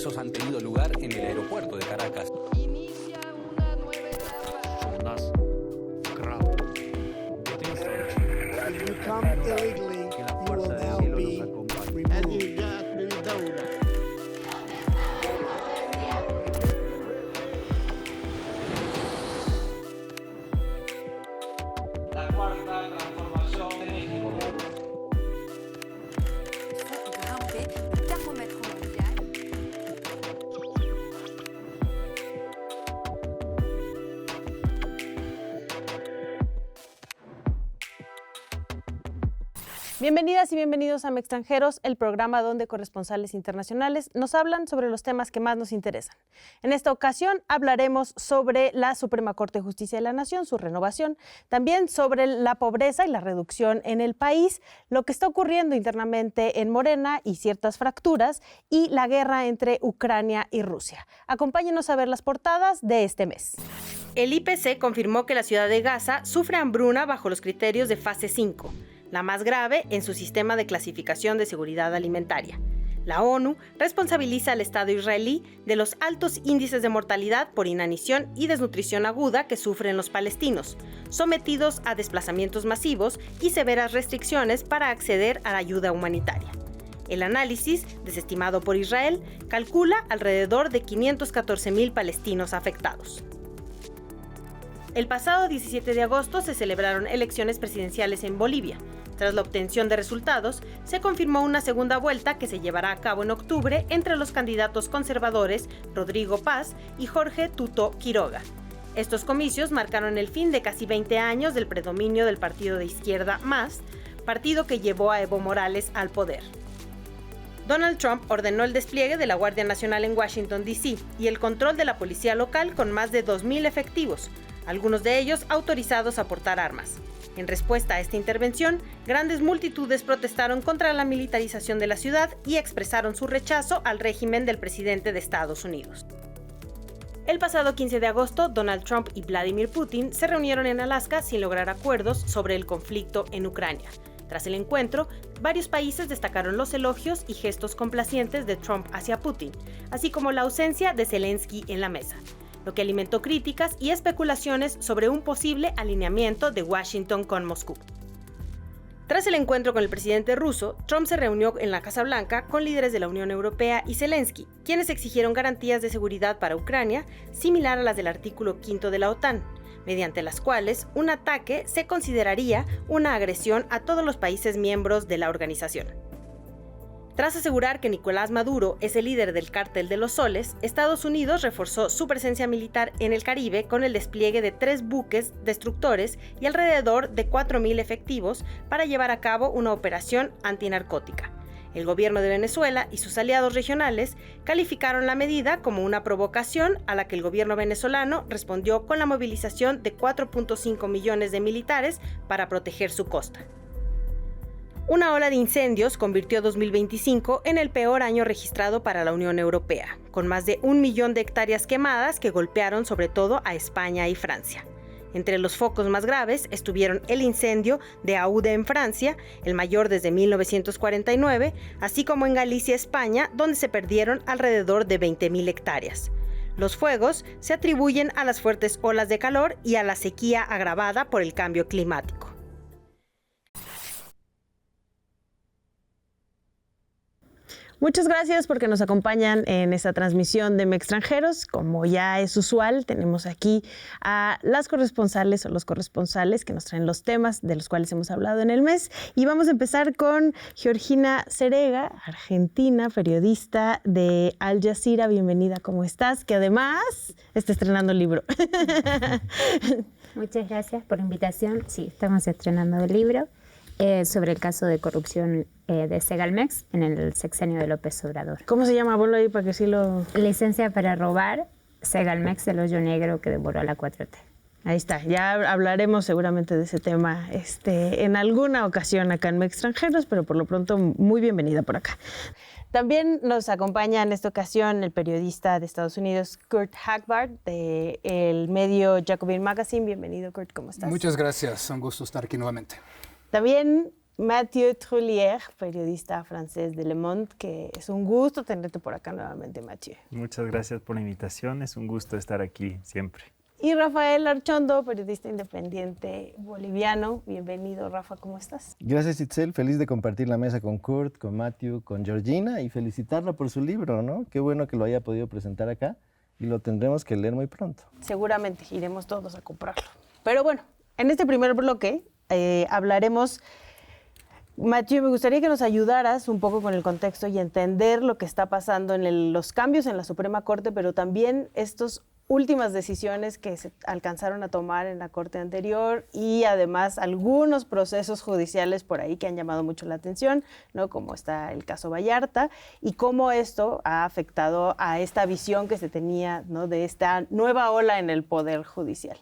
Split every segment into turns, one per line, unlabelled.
sucesos han tenido lugar en el aeropuerto de Caracas.
Inicia una nueva etapa.
If you come illegally, you will now be removed.
La cuarta transformación de México.
Grimper le thermomètre mondial.
Bienvenidas y bienvenidos a Mextranjeros, el programa donde corresponsales internacionales nos hablan sobre los temas que más nos interesan. En esta ocasión hablaremos sobre la Suprema Corte de Justicia de la Nación, su renovación, también sobre la pobreza y la reducción en el país, lo que está ocurriendo internamente en Morena y ciertas fracturas, y la guerra entre Ucrania y Rusia. Acompáñenos a ver las portadas de este mes. El IPC confirmó que la ciudad de Gaza sufre hambruna bajo los criterios de fase 5. La más grave en su sistema de clasificación de seguridad alimentaria. La ONU responsabiliza al Estado israelí de los altos índices de mortalidad por inanición y desnutrición aguda que sufren los palestinos, sometidos a desplazamientos masivos y severas restricciones para acceder a la ayuda humanitaria. El análisis, desestimado por Israel, calcula alrededor de 514,000 palestinos afectados. El pasado 17 de agosto se celebraron elecciones presidenciales en Bolivia. Tras la obtención de resultados, se confirmó una segunda vuelta que se llevará a cabo en octubre entre los candidatos conservadores Rodrigo Paz y Jorge Tuto Quiroga. Estos comicios marcaron el fin de casi 20 años del predominio del partido de izquierda MAS, partido que llevó a Evo Morales al poder. Donald Trump ordenó el despliegue de la Guardia Nacional en Washington, D.C. y el control de la policía local con más de 2,000 efectivos, algunos de ellos autorizados a portar armas. En respuesta a esta intervención, grandes multitudes protestaron contra la militarización de la ciudad y expresaron su rechazo al régimen del presidente de Estados Unidos. El pasado 15 de agosto, Donald Trump y Vladimir Putin se reunieron en Alaska sin lograr acuerdos sobre el conflicto en Ucrania. Tras el encuentro, varios países destacaron los elogios y gestos complacientes de Trump hacia Putin, así como la ausencia de Zelensky en la mesa, lo que alimentó críticas y especulaciones sobre un posible alineamiento de Washington con Moscú. Tras el encuentro con el presidente ruso, Trump se reunió en la Casa Blanca con líderes de la Unión Europea y Zelensky, quienes exigieron garantías de seguridad para Ucrania, similar a las del artículo 5 de la OTAN, mediante las cuales un ataque se consideraría una agresión a todos los países miembros de la organización. Tras asegurar que Nicolás Maduro es el líder del Cártel de los Soles, Estados Unidos reforzó su presencia militar en el Caribe con el despliegue de 3 buques destructores y alrededor de 4,000 efectivos para llevar a cabo una operación antinarcótica. El gobierno de Venezuela y sus aliados regionales calificaron la medida como una provocación a la que el gobierno venezolano respondió con la movilización de 4.5 millones de militares para proteger su costa. Una ola de incendios convirtió 2025 en el peor año registrado para la Unión Europea, con más de 1 millón de hectáreas quemadas que golpearon sobre todo a España y Francia. Entre los focos más graves estuvieron el incendio de Aude en Francia, el mayor desde 1949, así como en Galicia, España, donde se perdieron alrededor de 20,000 hectáreas. Los fuegos se atribuyen a las fuertes olas de calor y a la sequía agravada por el cambio climático. Muchas gracias porque nos acompañan en esta transmisión de Mextranjeros. Como ya es usual, tenemos aquí a las corresponsales o los corresponsales que nos traen los temas de los cuales hemos hablado en el mes. Y vamos a empezar con Georgina Cerega, argentina, periodista de Al Jazeera. Bienvenida, ¿cómo estás? Que además está estrenando el libro.
Muchas gracias por la invitación. Sí, estamos estrenando el libro sobre el caso de corrupción de Segalmex en el sexenio de López Obrador.
¿Cómo se llama? Ponlo ahí para que sí lo...
Licencia para robar, Segalmex, el hoyo negro que devoró a la 4T.
Ahí está, ya hablaremos seguramente de ese tema en alguna ocasión acá en Mextranjeros, pero por lo pronto muy bienvenida por acá. También nos acompaña en esta ocasión el periodista de Estados Unidos, Kurt Hagbard, del medio Jacobin Magazine. Bienvenido, Kurt, ¿cómo estás?
Muchas gracias, un gusto estar aquí nuevamente.
También Mathieu Trullier, periodista francés de Le Monde, que es un gusto tenerte por acá nuevamente, Mathieu.
Muchas gracias por la invitación, es un gusto estar aquí siempre.
Y Rafael Archondo, periodista independiente boliviano. Bienvenido, Rafa, ¿cómo estás?
Gracias, Itzel. Feliz de compartir la mesa con Kurt, con Matthew, con Georgina y felicitarla por su libro, ¿no? Qué bueno que lo haya podido presentar acá y lo tendremos que leer muy pronto.
Seguramente iremos todos a comprarlo. Pero bueno, en este primer bloque hablaremos... Mathieu, me gustaría que nos ayudaras un poco con el contexto y entender lo que está pasando en los cambios en la Suprema Corte, pero también estos últimas decisiones que se alcanzaron a tomar en la Corte anterior y además algunos procesos judiciales por ahí que han llamado mucho la atención, ¿no? Como está el caso Vallarta y cómo esto ha afectado a esta visión que se tenía, ¿no? De esta nueva ola en el Poder Judicial.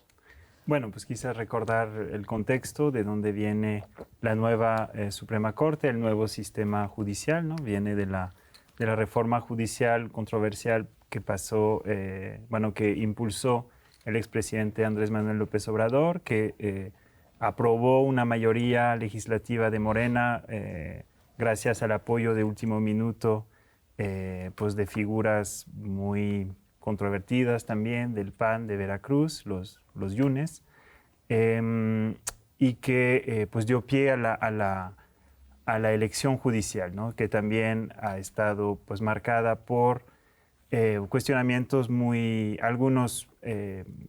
Bueno, pues quise recordar el contexto de dónde viene la nueva Suprema Corte, el nuevo sistema judicial, ¿no? Viene de la reforma judicial controversial que pasó, que impulsó el expresidente Andrés Manuel López Obrador, que aprobó una mayoría legislativa de Morena gracias al apoyo de último minuto pues de figuras muy controvertidas también, del PAN de Veracruz, los Yunes, y que pues dio pie a la elección judicial, ¿no? Que también ha estado pues marcada por cuestionamientos algunos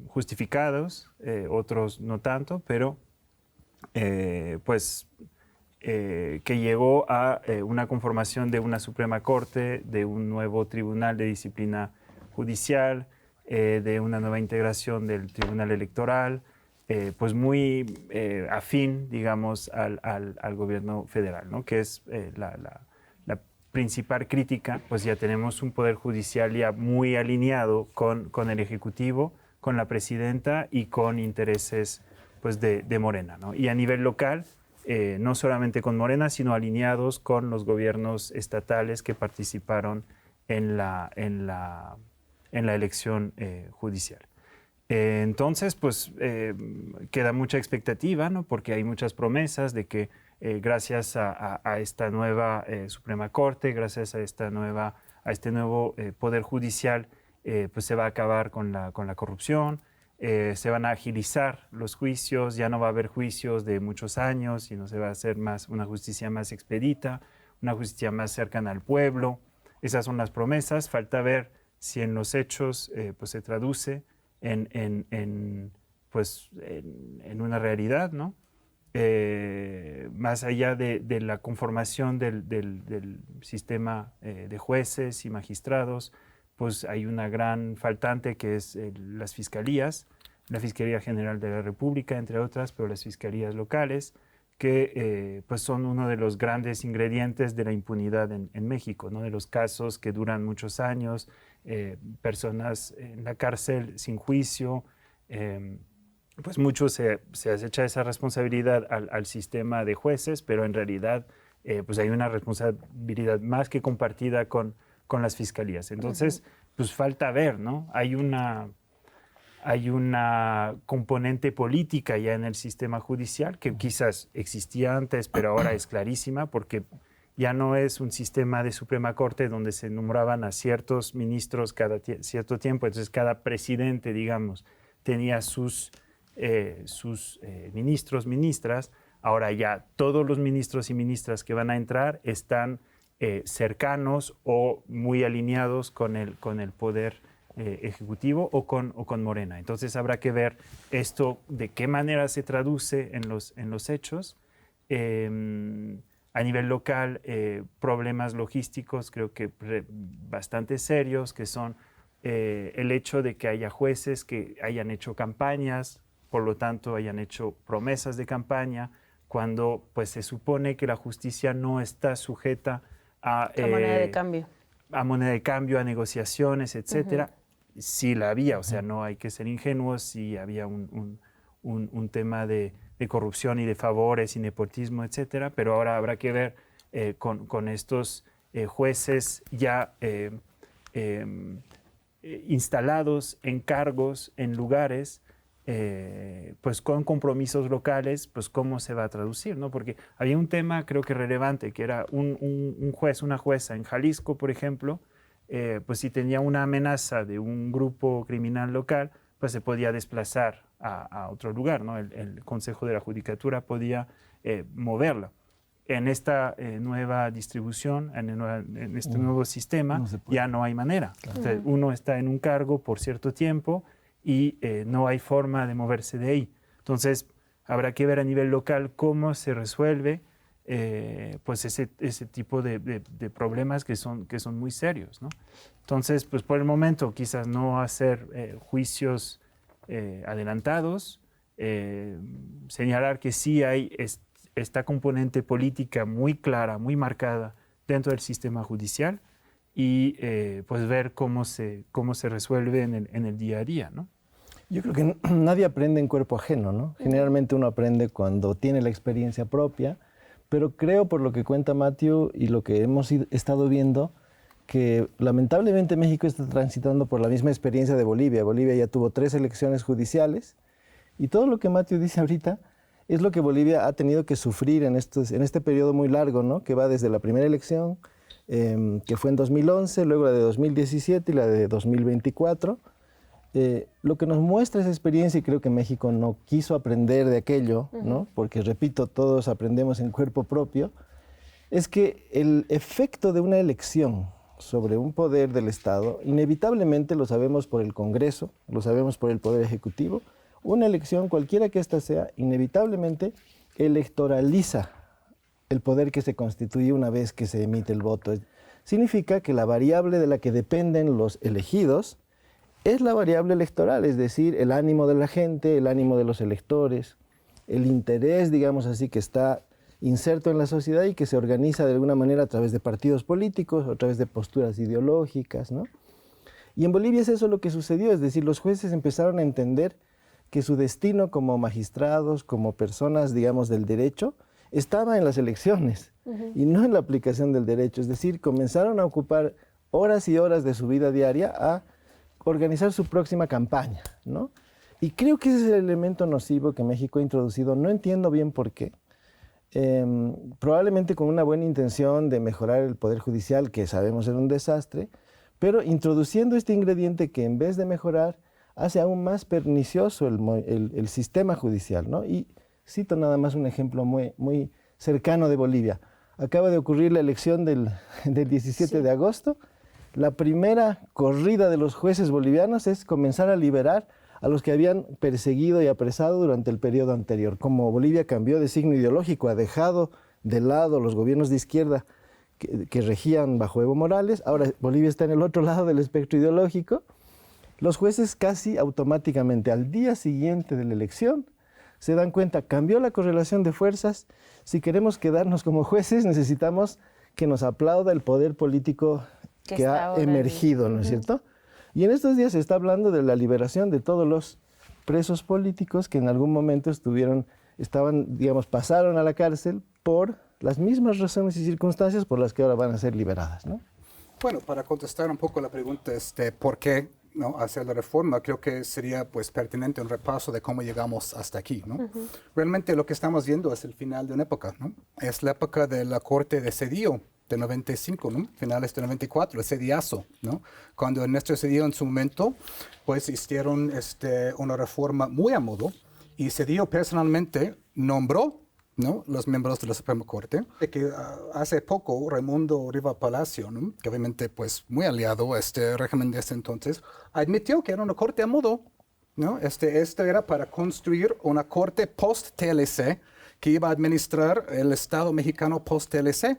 justificados, otros no tanto, pero que llegó a una conformación de una Suprema Corte, de un nuevo Tribunal de Disciplina Judicial, de una nueva integración del Tribunal Electoral, pues muy afín, digamos, al gobierno federal, ¿no? Que es la principal crítica. Pues ya tenemos un poder judicial ya muy alineado con el Ejecutivo, con la presidenta y con intereses pues, de Morena, ¿no? Y a nivel local, no solamente con Morena, sino alineados con los gobiernos estatales que participaron en la elección judicial. Entonces, pues queda mucha expectativa, ¿no? Porque hay muchas promesas de que gracias a esta nueva Suprema Corte, gracias a este nuevo Poder Judicial, pues se va a acabar con la corrupción, se van a agilizar los juicios, ya no va a haber juicios de muchos años, sino se va a hacer una justicia más expedita, una justicia más cercana al pueblo. Esas son las promesas, falta ver si en los hechos pues se traduce en una realidad, ¿no? Más allá de la conformación del sistema de jueces y magistrados, pues hay una gran faltante que es las fiscalías, la Fiscalía General de la República, entre otras, pero las fiscalías locales, que pues son uno de los grandes ingredientes de la impunidad en México, ¿no? De los casos que duran muchos años, personas en la cárcel sin juicio, pues mucho se acecha esa responsabilidad al sistema de jueces, pero en realidad pues hay una responsabilidad más que compartida con las fiscalías. Entonces, pues falta ver, ¿no? Hay una componente política ya en el sistema judicial que quizás existía antes, pero ahora es clarísima porque ya no es un sistema de Suprema Corte donde se nombraban a ciertos ministros cada cierto tiempo. Entonces, cada presidente, digamos, tenía sus ministros, ministras. Ahora ya todos los ministros y ministras que van a entrar están cercanos o muy alineados con el poder ejecutivo o con Morena. Entonces habrá que ver esto de qué manera se traduce en los hechos. A nivel local, problemas logísticos creo que bastante serios, que son el hecho de que haya jueces que hayan hecho campañas, por lo tanto hayan hecho promesas de campaña, cuando pues se supone que la justicia no está sujeta a
moneda de cambio.
A moneda de cambio, a negociaciones, etcétera. Sí la había, o sea, no hay que ser ingenuos, sí había un tema de corrupción y de favores y nepotismo, etcétera, pero ahora habrá que ver con estos jueces ya instalados en cargos, en lugares pues con compromisos locales, pues cómo se va a traducir, ¿no? Porque había un tema creo que relevante, que era un juez, una jueza en Jalisco, por ejemplo, pues si tenía una amenaza de un grupo criminal local, pues se podía desplazar a otro lugar, ¿no? El Consejo de la Judicatura podía moverla. En esta nueva distribución, en este nuevo sistema, ya no hay manera. Claro. Entonces, uno está en un cargo por cierto tiempo y no hay forma de moverse de ahí. Entonces, habrá que ver a nivel local cómo se resuelve pues ese tipo de problemas que son muy serios, ¿no? Entonces, pues por el momento quizás no hacer juicios adelantados, señalar que sí hay esta componente política muy clara, muy marcada dentro del sistema judicial y pues ver cómo se resuelve en el día a día, ¿no?
Yo creo que nadie aprende en cuerpo ajeno, ¿no? Generalmente uno aprende cuando tiene la experiencia propia, pero creo por lo que cuenta Matthew y lo que hemos estado viendo, que lamentablemente México está transitando por la misma experiencia de Bolivia. Bolivia ya tuvo 3 elecciones judiciales y todo lo que Matthew dice ahorita es lo que Bolivia ha tenido que sufrir en este periodo muy largo, ¿no? Que va desde la primera elección, que fue en 2011, luego la de 2017 y la de 2024. Lo que nos muestra esa experiencia, y creo que México no quiso aprender de aquello, ¿no? Porque, repito, todos aprendemos en cuerpo propio, es que el efecto de una elección sobre un poder del Estado, inevitablemente lo sabemos por el Congreso, lo sabemos por el Poder Ejecutivo. Una elección, cualquiera que ésta sea, inevitablemente electoraliza el poder que se constituye una vez que se emite el voto. Significa que la variable de la que dependen los elegidos es la variable electoral, es decir, el ánimo de la gente, el ánimo de los electores, el interés, digamos así, que está inserto en la sociedad y que se organiza de alguna manera a través de partidos políticos, a través de posturas ideológicas, ¿no? Y en Bolivia es eso lo que sucedió, es decir, los jueces empezaron a entender que su destino como magistrados, como personas, digamos, del derecho, estaba en las elecciones y no en la aplicación del derecho. Es decir, comenzaron a ocupar horas y horas de su vida diaria a organizar su próxima campaña, ¿no? Y creo que ese es el elemento nocivo que México ha introducido. No entiendo bien por qué. Probablemente con una buena intención de mejorar el Poder Judicial, que sabemos era un desastre, pero introduciendo este ingrediente que en vez de mejorar, hace aún más pernicioso el sistema judicial, ¿no? Y cito nada más un ejemplo muy cercano de Bolivia. Acaba de ocurrir la elección del 17 de agosto. La primera corrida de los jueces bolivianos es comenzar a liberar a los que habían perseguido y apresado durante el periodo anterior. Como Bolivia cambió de signo ideológico, ha dejado de lado los gobiernos de izquierda que regían bajo Evo Morales, ahora Bolivia está en el otro lado del espectro ideológico. Los jueces casi automáticamente al día siguiente de la elección se dan cuenta, cambió la correlación de fuerzas, si queremos quedarnos como jueces necesitamos que nos aplauda el poder político que ha emergido, ¿no es cierto? Y en estos días se está hablando de la liberación de todos los presos políticos que en algún momento pasaron a la cárcel por las mismas razones y circunstancias por las que ahora van a ser liberadas, ¿no?
Bueno, para contestar un poco la pregunta, ¿por qué no hacer la reforma? Creo que sería pues pertinente un repaso de cómo llegamos hasta aquí, ¿no? Realmente lo que estamos viendo es el final de una época, ¿no? Es la época de la Corte de Cedillo, de 95, ¿no? Finales de 94, el Cedillazo, ¿no? Cuando Ernesto Cedillo en su momento, pues hicieron una reforma muy a modo y Cedillo personalmente nombró, ¿no?, los miembros de la Suprema Corte, que hace poco Raimundo Riva Palacio, ¿no?, que obviamente pues muy aliado a este régimen de ese entonces, admitió que era una corte a modo, ¿no? Esto era para construir una corte post-TLC que iba a administrar el Estado mexicano post-TLC.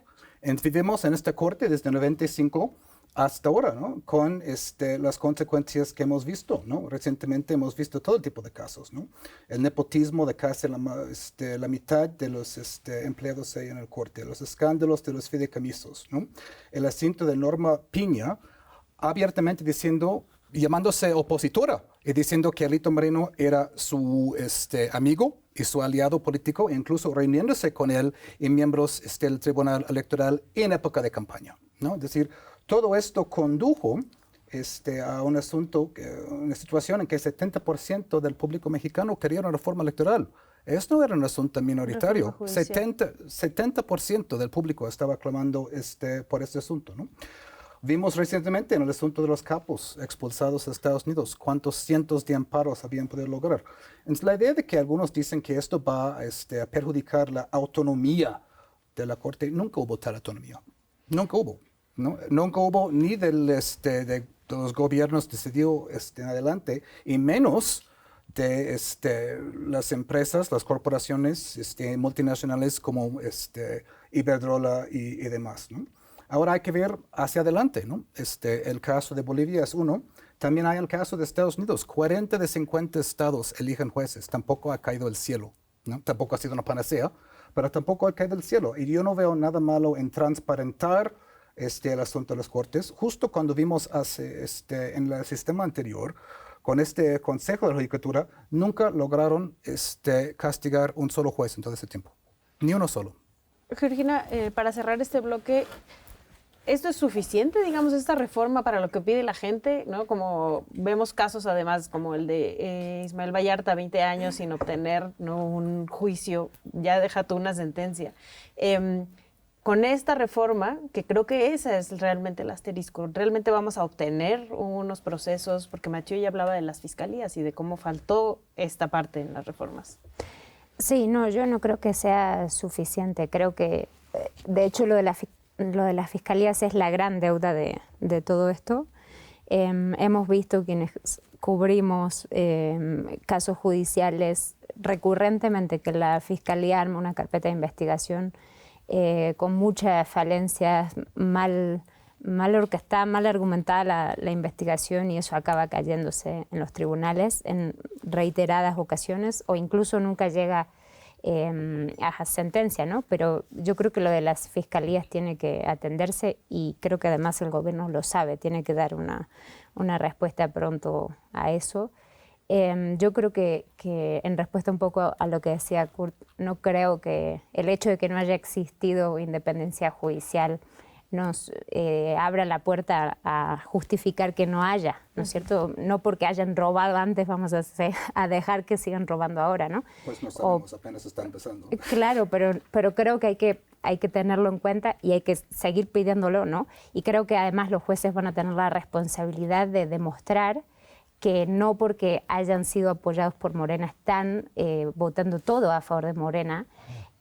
Vivimos en esta corte desde 95 hasta ahora, ¿no?, con las consecuencias que hemos visto, ¿no? Recientemente hemos visto todo tipo de casos, ¿no? El nepotismo de casi la mitad de los empleados ahí en el corte, los escándalos de los fideicomisos, ¿no? El asunto de Norma Piña abiertamente llamándose opositora y diciendo que Alito Moreno era su amigo y su aliado político, e incluso reuniéndose con él y miembros del Tribunal Electoral en época de campaña, ¿no? Es decir, todo esto condujo a un asunto, una situación en que el 70% del público mexicano quería una reforma electoral. Esto no era un asunto minoritario. 70% del público estaba clamando por este asunto, ¿no? Vimos recientemente en el asunto de los capos expulsados a Estados Unidos cuántos cientos de amparos habían podido lograr. Entonces, la idea de que algunos dicen que esto va a perjudicar la autonomía de la Corte, nunca hubo tal autonomía. Nunca hubo. ¿No? Nunca hubo ni de los gobiernos decididos en adelante, y menos de las empresas, las corporaciones multinacionales como Iberdrola y demás, ¿no? Ahora hay que ver hacia adelante, ¿no? El caso de Bolivia es uno. También hay el caso de Estados Unidos. 40 de 50 estados eligen jueces. Tampoco ha caído del cielo, ¿no? Tampoco ha sido una panacea, pero tampoco ha caído del cielo. Y yo no veo nada malo en transparentar el asunto de las cortes. Justo cuando vimos en el sistema anterior, con este Consejo de la Judicatura, nunca lograron castigar un solo juez en todo ese tiempo. Ni uno solo.
Georgina, para cerrar este bloque, ¿esto es suficiente, digamos, esta reforma para lo que pide la gente? ¿No? Como vemos casos, además, como el de Ismael Vallarta, 20 años sin obtener, ¿no?, un juicio, ya deja tú una sentencia. Con esta reforma, que creo que ese es realmente el asterisco, realmente vamos a obtener unos procesos, porque Mathieu ya hablaba de las fiscalías y de cómo faltó esta parte en las reformas.
Sí, no, yo no creo que sea suficiente. Creo que, de hecho, lo de las fiscalías es la gran deuda de todo esto. Hemos visto quienes cubrimos casos judiciales recurrentemente que la fiscalía arma una carpeta de investigación con muchas falencias, mal orquestada, mal argumentada la investigación, y eso acaba cayéndose en los tribunales en reiteradas ocasiones, o incluso nunca llega a sentencia, ¿no? Pero yo creo que lo de las fiscalías tiene que atenderse, y creo que además el gobierno lo sabe, tiene que dar una respuesta pronto a eso. Yo creo que en respuesta un poco a lo que decía Kurt, no creo que el hecho de que no haya existido independencia judicial nos abra la puerta a justificar que no haya, ¿no es cierto? No porque hayan robado antes vamos a dejar que sigan robando ahora, ¿no?
Pues no sabemos, apenas está empezando.
Claro, pero creo que hay que tenerlo en cuenta y hay que seguir pidiéndolo, ¿no? Y creo que además los jueces van a tener la responsabilidad de demostrar que no porque hayan sido apoyados por Morena están votando todo a favor de Morena.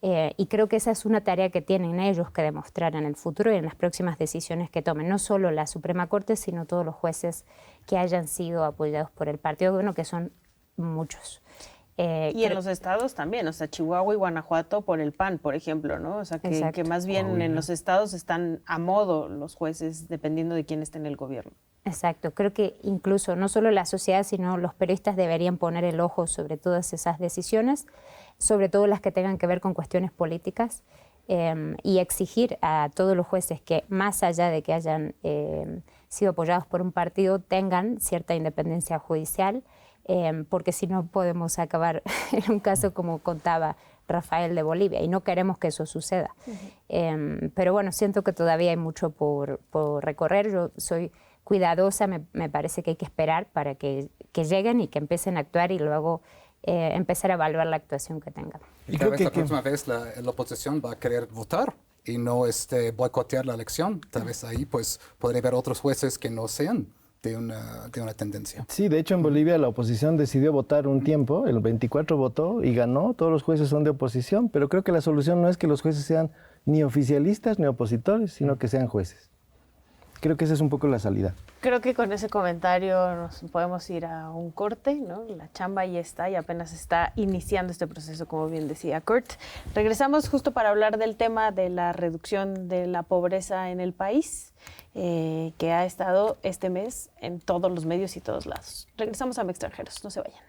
Y creo que esa es una tarea que tienen ellos que demostrar en el futuro y en las próximas decisiones que tomen, no solo la Suprema Corte, sino todos los jueces que hayan sido apoyados por el partido, bueno, que son muchos.
Y en los estados también, o sea, Chihuahua y Guanajuato por el PAN, por ejemplo, ¿no? O sea, que más bien en los estados están a modo los jueces, dependiendo de quién esté en el gobierno.
Exacto, creo que incluso no solo la sociedad, sino los periodistas deberían poner el ojo sobre todas esas decisiones, sobre todo las que tengan que ver con cuestiones políticas, y exigir a todos los jueces que, más allá de que hayan sido apoyados por un partido, tengan cierta independencia judicial, porque si no podemos acabar en un caso como contaba Rafael de Bolivia, y no queremos que eso suceda. Pero bueno, siento que todavía hay mucho por recorrer. Yo soy cuidadosa, me parece que hay que esperar para que lleguen y que empiecen a actuar, y luego empezar a evaluar la actuación que tengan.
Y tal vez la próxima vez la oposición va a querer votar y no boicotear la elección. Tal vez ahí pues podría haber otros jueces que no sean de una tendencia.
Sí, de hecho en Bolivia la oposición decidió votar un tiempo, el 24 votó y ganó, todos los jueces son de oposición, pero creo que la solución no es que los jueces sean ni oficialistas ni opositores, sino que sean jueces. Creo que esa es un poco la salida.
Creo que con ese comentario nos podemos ir a un corte, ¿no? La chamba ya está y apenas está iniciando este proceso, como bien decía Kurt. Regresamos justo para hablar del tema de la reducción de la pobreza en el país, que ha estado este mes en todos los medios y todos lados. Regresamos a Extranjeros, no se vayan.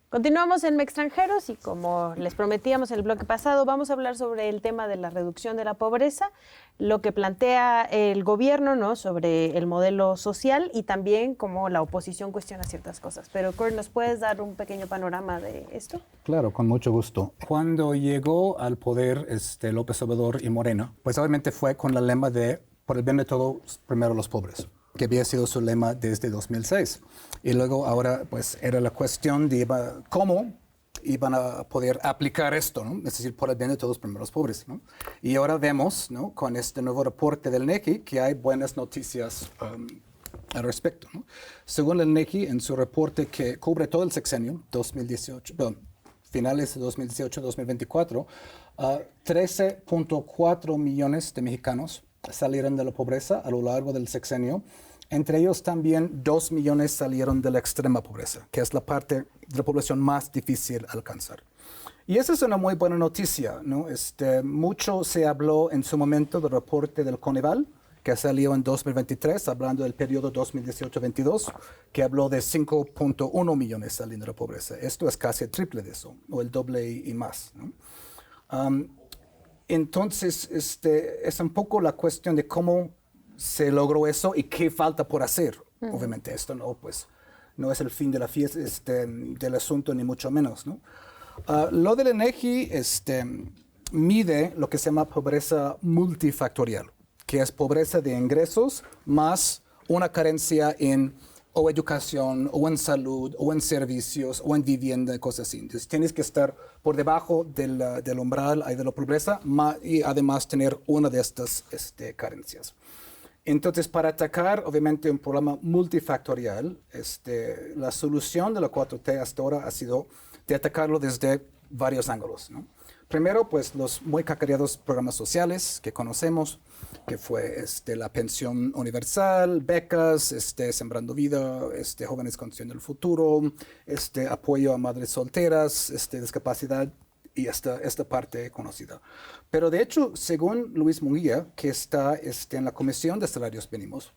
Continuamos en Extranjeros y como les prometíamos en el bloque pasado, vamos a hablar sobre el tema de la reducción de la pobreza, lo que plantea el gobierno, ¿no?, sobre el modelo social y también cómo la oposición cuestiona ciertas cosas. Pero, Kurt, ¿nos puedes dar un pequeño panorama de esto?
Claro, con mucho gusto. Cuando llegó al poder López Obrador y Morena, pues obviamente fue con el lema de por el bien de todos, primero los pobres, que había sido su lema desde 2006. Y luego ahora pues era la cuestión de cómo iban a poder aplicar esto, ¿no? Es decir, por el bien de todos, primero los pobres, ¿no? Y ahora vemos, ¿no?, con este nuevo reporte del INEGI que hay buenas noticias al respecto, ¿no? Según el INEGI, en su reporte que cubre todo el sexenio, 2018, finales de 2018-2024, 13.4 millones de mexicanos salieron de la pobreza a lo largo del sexenio. Entre ellos también 2 millones salieron de la extrema pobreza, que es la parte de la población más difícil de alcanzar. Y esa es una muy buena noticia, ¿no? Mucho se habló en su momento del reporte del Coneval, que salió en 2023, hablando del periodo 2018-22, que habló de 5.1 millones saliendo de la pobreza. Esto es casi el triple de eso, o el doble y más, ¿no? Entonces, es un poco la cuestión de cómo se logró eso y qué falta por hacer. Obviamente esto no es el fin de la fiesta del asunto, ni mucho menos, ¿no? Lo del INEGI mide lo que se llama pobreza multifactorial, que es pobreza de ingresos más una carencia en o educación, o en salud, o en servicios, o en vivienda, cosas así. Entonces tienes que estar por debajo del umbral de la pobreza y además tener una de estas carencias. Entonces, para atacar, obviamente, un problema multifactorial, la solución de la 4T hasta ahora ha sido de atacarlo desde varios ángulos, ¿no? Primero, pues, los muy cacareados programas sociales que conocemos, que fue la pensión universal, becas, Sembrando Vida, Jóvenes Construyendo el Futuro, apoyo a madres solteras, discapacidad y esta parte conocida. Pero de hecho, según Luis Munguía, que está en la Comisión de Salarios Mínimos,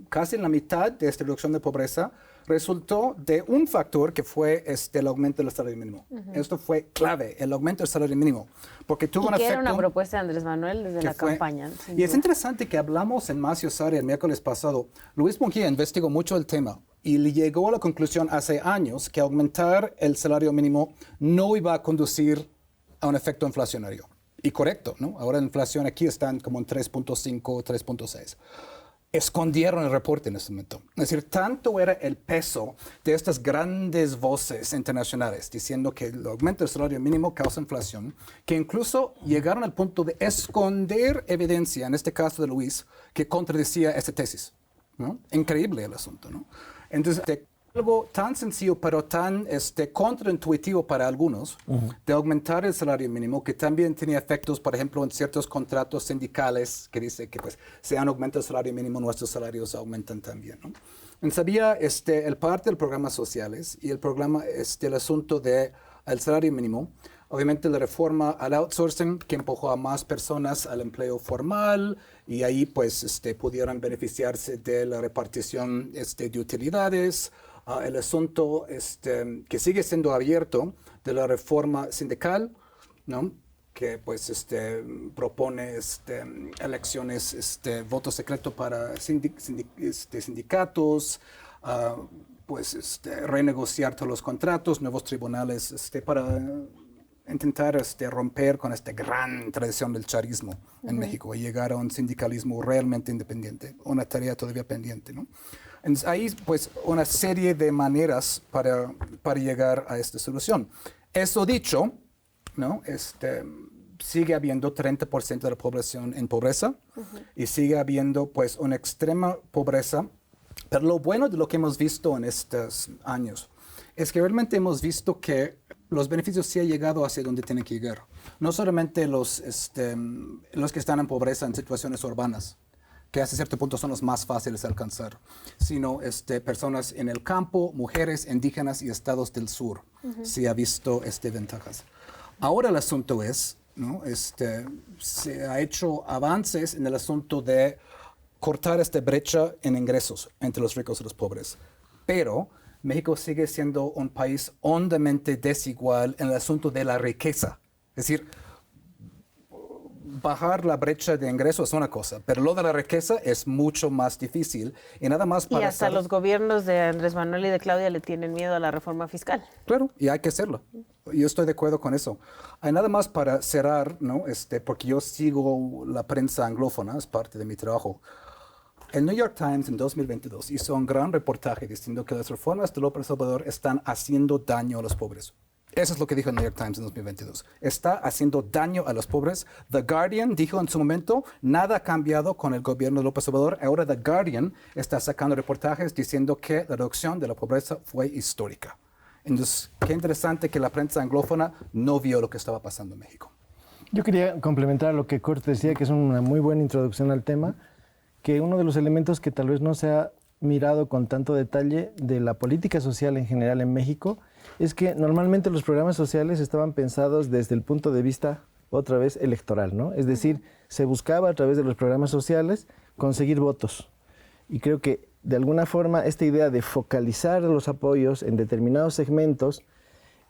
casi la mitad de esta reducción de pobreza resultó de un factor que fue el aumento del salario mínimo. Esto fue clave, el aumento del salario mínimo, porque tuvo un efecto...
era una propuesta de Andrés Manuel desde la campaña.
Y es interesante que hablamos en Más Yosari el miércoles pasado. Luis Munguía investigó mucho el tema y le llegó a la conclusión hace años que aumentar el salario mínimo no iba a conducir a un efecto inflacionario. Y correcto, ¿no? Ahora la inflación aquí está como en 3.5, 3.6. Escondieron el reporte en ese momento. Es decir, tanto era el peso de estas grandes voces internacionales diciendo que el aumento del salario mínimo causa inflación, que incluso llegaron al punto de esconder evidencia, en este caso de Luis, que contradecía esta tesis, ¿no? Increíble el asunto, ¿no? Entonces, algo tan sencillo, pero tan contraintuitivo para algunos, de aumentar el salario mínimo, que también tenía efectos, por ejemplo, en ciertos contratos sindicales, que dice que pues, si han aumentado el salario mínimo, nuestros salarios aumentan también, ¿no? Entonces, había el parte del programa sociales y el programa, el asunto del salario mínimo. Obviamente la reforma al outsourcing que empujó a más personas al empleo formal y ahí pues pudieron beneficiarse de la repartición de utilidades. El asunto que sigue siendo abierto de la reforma sindical, ¿no? Que pues propone elecciones, voto secreto para sindicatos, pues renegociar todos los contratos, nuevos tribunales para intentar romper con esta gran tradición del charismo en México y llegar a un sindicalismo realmente independiente, una tarea todavía pendiente, ¿no? Entonces, ahí, pues, una serie de maneras para llegar a esta solución. Eso dicho, ¿no? Sigue habiendo 30% de la población en pobreza y sigue habiendo, pues, una extrema pobreza. Pero lo bueno de lo que hemos visto en estos años es que realmente hemos visto que los beneficios sí han llegado hacia donde tienen que llegar. No solamente los que están en pobreza en situaciones urbanas, que hasta cierto punto son los más fáciles de alcanzar, sino personas en el campo, mujeres, indígenas y estados del sur. Sí ha visto ventajas. Ahora el asunto es, ¿no? Se ha hecho avances en el asunto de cortar esta brecha en ingresos entre los ricos y los pobres. Pero México sigue siendo un país hondamente desigual en el asunto de la riqueza. Es decir, bajar la brecha de ingresos es una cosa, pero lo de la riqueza es mucho más difícil. Y nada más para
y hasta los gobiernos de Andrés Manuel y de Claudia le tienen miedo a la reforma fiscal.
Claro, y hay que hacerlo. Yo estoy de acuerdo con eso. Hay nada más para cerrar, ¿no? Porque yo sigo la prensa anglófona, es parte de mi trabajo. El New York Times en 2022 hizo un gran reportaje diciendo que las reformas de López Obrador están haciendo daño a los pobres. Eso es lo que dijo el New York Times en 2022. Está haciendo daño a los pobres. The Guardian dijo en su momento, nada ha cambiado con el gobierno de López Obrador. Ahora The Guardian está sacando reportajes diciendo que la reducción de la pobreza fue histórica. Entonces, qué interesante que la prensa anglófona no vio lo que estaba pasando en México.
Yo quería complementar lo que Kurt decía, que es una muy buena introducción al tema, que uno de los elementos que tal vez no se ha mirado con tanto detalle de la política social en general en México es que normalmente los programas sociales estaban pensados desde el punto de vista, otra vez, electoral, ¿no? Es decir, se buscaba a través de los programas sociales conseguir votos. Y creo que de alguna forma esta idea de focalizar los apoyos en determinados segmentos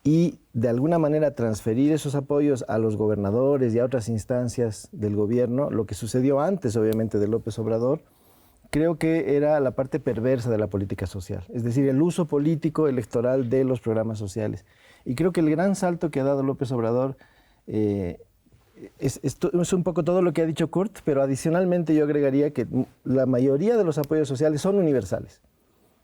y de alguna manera transferir esos apoyos a los gobernadores y a otras instancias del gobierno, lo que sucedió antes obviamente de López Obrador, creo que era la parte perversa de la política social, es decir, el uso político electoral de los programas sociales. Y creo que el gran salto que ha dado López Obrador es un poco todo lo que ha dicho Kurt, pero adicionalmente yo agregaría que la mayoría de los apoyos sociales son universales.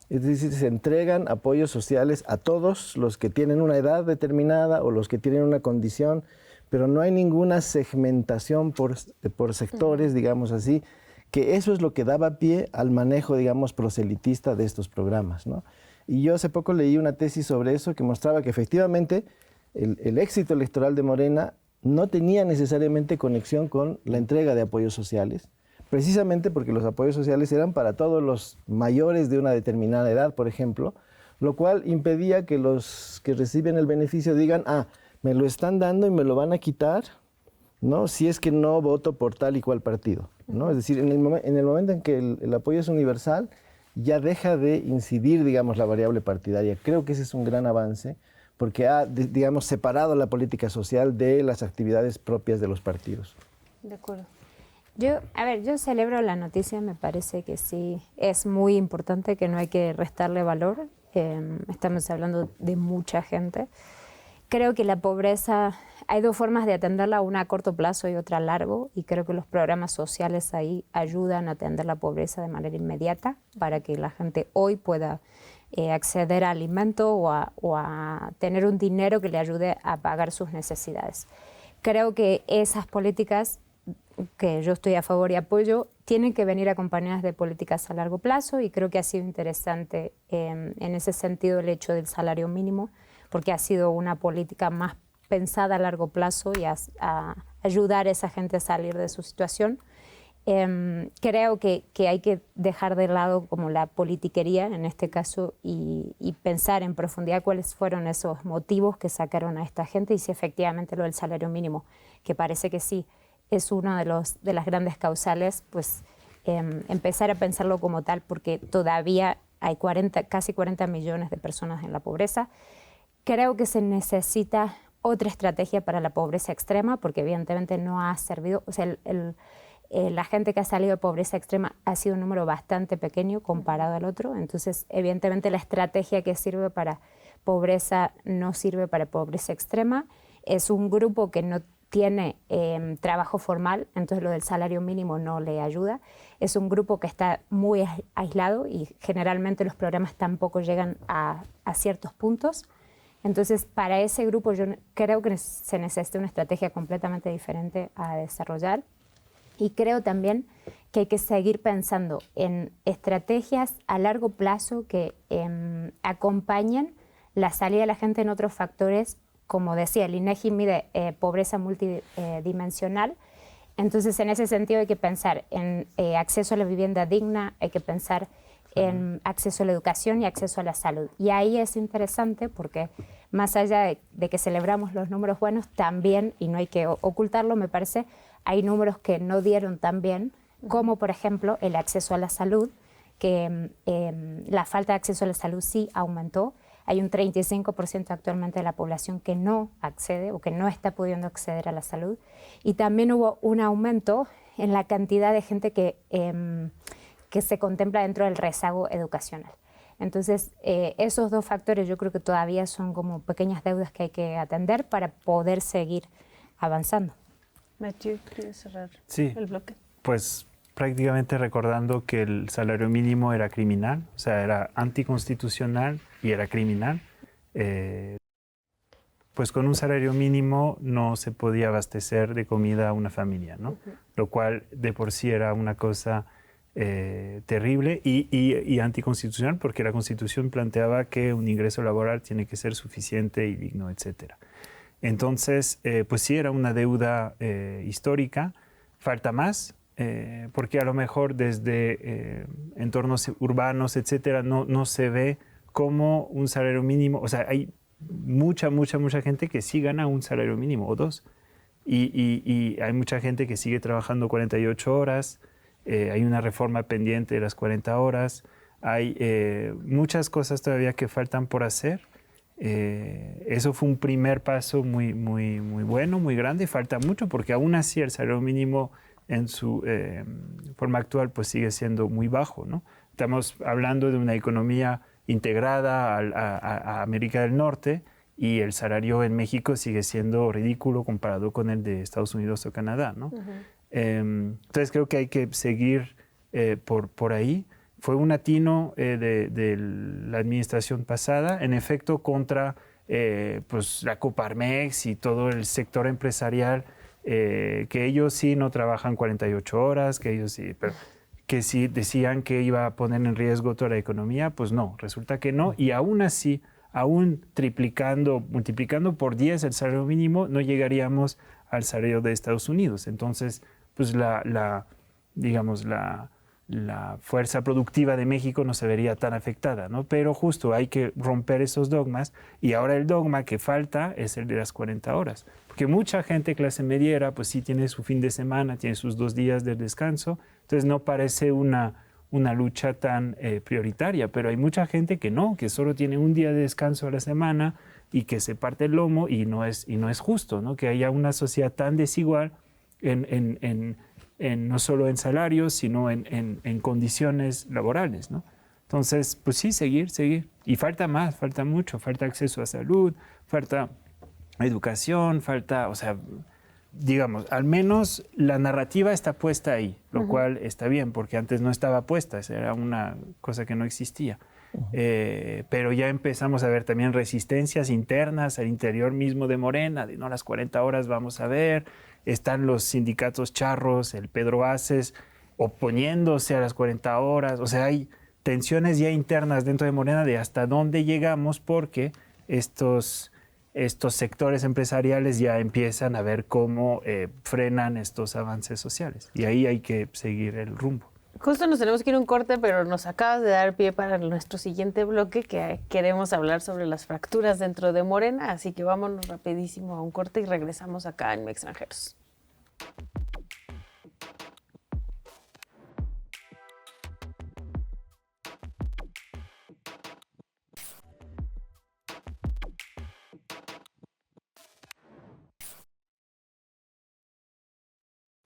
Es decir, se entregan apoyos sociales a todos los que tienen una edad determinada o los que tienen una condición, pero no hay ninguna segmentación por sectores, digamos así, que eso es lo que daba pie al manejo, digamos, proselitista de estos programas, ¿no? Y yo hace poco leí una tesis sobre eso que mostraba que efectivamente el éxito electoral de Morena no tenía necesariamente conexión con la entrega de apoyos sociales, precisamente porque los apoyos sociales eran para todos los mayores de una determinada edad, por ejemplo, lo cual impedía que los que reciben el beneficio digan, me lo están dando y me lo van a quitar, ¿no? Si es que no voto por tal y cual partido, ¿no? Es decir, en el momento en que el apoyo es universal, ya deja de incidir, digamos, la variable partidaria. Creo que ese es un gran avance, porque ha, digamos, separado la política social de las actividades propias de los partidos.
De acuerdo.
Yo celebro la noticia, me parece que sí, es muy importante, que no hay que restarle valor. Estamos hablando de mucha gente. Creo que la pobreza, hay dos formas de atenderla, una a corto plazo y otra a largo, y creo que los programas sociales ahí ayudan a atender la pobreza de manera inmediata para que la gente hoy pueda acceder a alimento o a tener un dinero que le ayude a pagar sus necesidades. Creo que esas políticas que yo estoy a favor y apoyo, tienen que venir acompañadas de políticas a largo plazo, y creo que ha sido interesante en ese sentido el hecho del salario mínimo, porque ha sido una política más pensada a largo plazo y a ayudar a esa gente a salir de su situación. Creo que hay que dejar de lado como la politiquería en este caso y pensar en profundidad cuáles fueron esos motivos que sacaron a esta gente, y si efectivamente lo del salario mínimo, que parece que sí, es uno de las grandes causales, pues empezar a pensarlo como tal, porque todavía hay casi 40 millones de personas en la pobreza. Creo que se necesita otra estrategia para la pobreza extrema, porque evidentemente no ha servido, o sea, la gente que ha salido de pobreza extrema ha sido un número bastante pequeño comparado al otro, entonces evidentemente la estrategia que sirve para pobreza no sirve para pobreza extrema. Es un grupo que no tiene trabajo formal, entonces lo del salario mínimo no le ayuda. Es un grupo que está muy aislado y generalmente los programas tampoco llegan a ciertos puntos. Entonces, para ese grupo yo creo que se necesita una estrategia completamente diferente a desarrollar. Y creo también que hay que seguir pensando en estrategias a largo plazo que acompañen la salida de la gente en otros factores. Como decía, el INEGI mide pobreza multidimensional. Entonces, en ese sentido hay que pensar en acceso a la vivienda digna, hay que pensar en acceso a la educación y acceso a la salud. Y ahí es interesante porque más allá de que celebramos los números buenos, también, y no hay que ocultarlo, me parece, hay números que no dieron tan bien, como por ejemplo el acceso a la salud, que la falta de acceso a la salud sí aumentó. Hay un 35% actualmente de la población que no accede o que no está pudiendo acceder a la salud. Y también hubo un aumento en la cantidad de gente que se contempla dentro del rezago educacional. Entonces, esos dos factores yo creo que todavía son como pequeñas deudas que hay que atender para poder seguir avanzando.
Mathieu, ¿quieres cerrar el bloque?
Pues prácticamente recordando que el salario mínimo era criminal, o sea, era anticonstitucional y era criminal. Pues con un salario mínimo no se podía abastecer de comida a una familia, ¿no? Lo cual de por sí era una cosa terrible y anticonstitucional, porque la Constitución planteaba que un ingreso laboral tiene que ser suficiente y digno, etcétera. Entonces, pues sí, era una deuda histórica. Falta más, porque a lo mejor desde entornos urbanos, etcétera, no se ve como un salario mínimo. O sea, hay mucha gente que sí gana un salario mínimo o dos. Y hay mucha gente que sigue trabajando 48 horas. Hay una reforma pendiente de las 40 horas. Hay muchas cosas todavía que faltan por hacer. Eso fue un primer paso muy bueno, muy grande. Falta mucho porque aún así el salario mínimo en su forma actual pues sigue siendo muy bajo, ¿no? Estamos hablando de una economía integrada a América del Norte y el salario en México sigue siendo ridículo comparado con el de Estados Unidos o Canadá, ¿no? Entonces creo que hay que seguir por ahí. Fue un atino de la administración pasada, en efecto, contra pues, la Coparmex y todo el sector empresarial, que ellos sí no trabajan 48 horas, que ellos sí, pero que sí decían que iba a poner en riesgo toda la economía, pues no, resulta que no. Y aún así, aún multiplicando por 10 el salario mínimo, no llegaríamos al salario de Estados Unidos. Entonces, pues digamos, la fuerza productiva de México no se vería tan afectada, ¿no? Pero justo hay que romper esos dogmas y ahora el dogma que falta es el de las 40 horas. Porque mucha gente clase mediera, pues sí tiene su fin de semana, tiene sus 2 días de descanso, entonces no parece una lucha tan prioritaria, pero hay mucha gente que no, que solo tiene un día de descanso a la semana y que se parte el lomo y no es justo, ¿no? Que haya una sociedad tan desigual no solo en salarios, sino en condiciones laborales, ¿no? Entonces, pues sí, seguir. Y falta más, falta mucho, falta acceso a salud, falta educación, o sea, digamos, al menos la narrativa está puesta ahí, lo cual está bien, porque antes no estaba puesta, esa era una cosa que no existía. Pero ya empezamos a ver también resistencias internas al interior mismo de Morena, de no, las 40 horas vamos a ver. Están los sindicatos charros, el Pedro Aces, oponiéndose a las 40 horas. O sea, hay tensiones ya internas dentro de Morena de hasta dónde llegamos, porque estos sectores empresariales ya empiezan a ver cómo frenan estos avances sociales. Y ahí hay que seguir el rumbo.
Justo nos tenemos que ir a un corte, pero nos acabas de dar pie para nuestro siguiente bloque, que queremos hablar sobre las fracturas dentro de Morena, así que vámonos rapidísimo a un corte y regresamos acá en Extranjeros.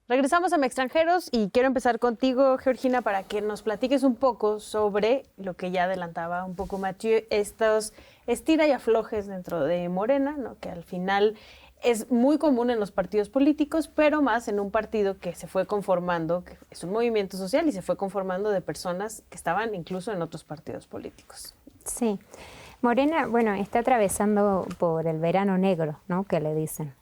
Regresamos a Extranjeros y quiero empezar contigo, Georgina, para que nos platiques un poco sobre lo que ya adelantaba un poco Mathieu, estos estira y aflojes dentro de Morena, ¿no? Que al final es muy común en los partidos políticos, pero más en un partido que se fue conformando, que es un movimiento social y se fue conformando de personas que estaban incluso en otros partidos políticos.
Sí, Morena, bueno, está atravesando por el verano negro, ¿no? Que le dicen.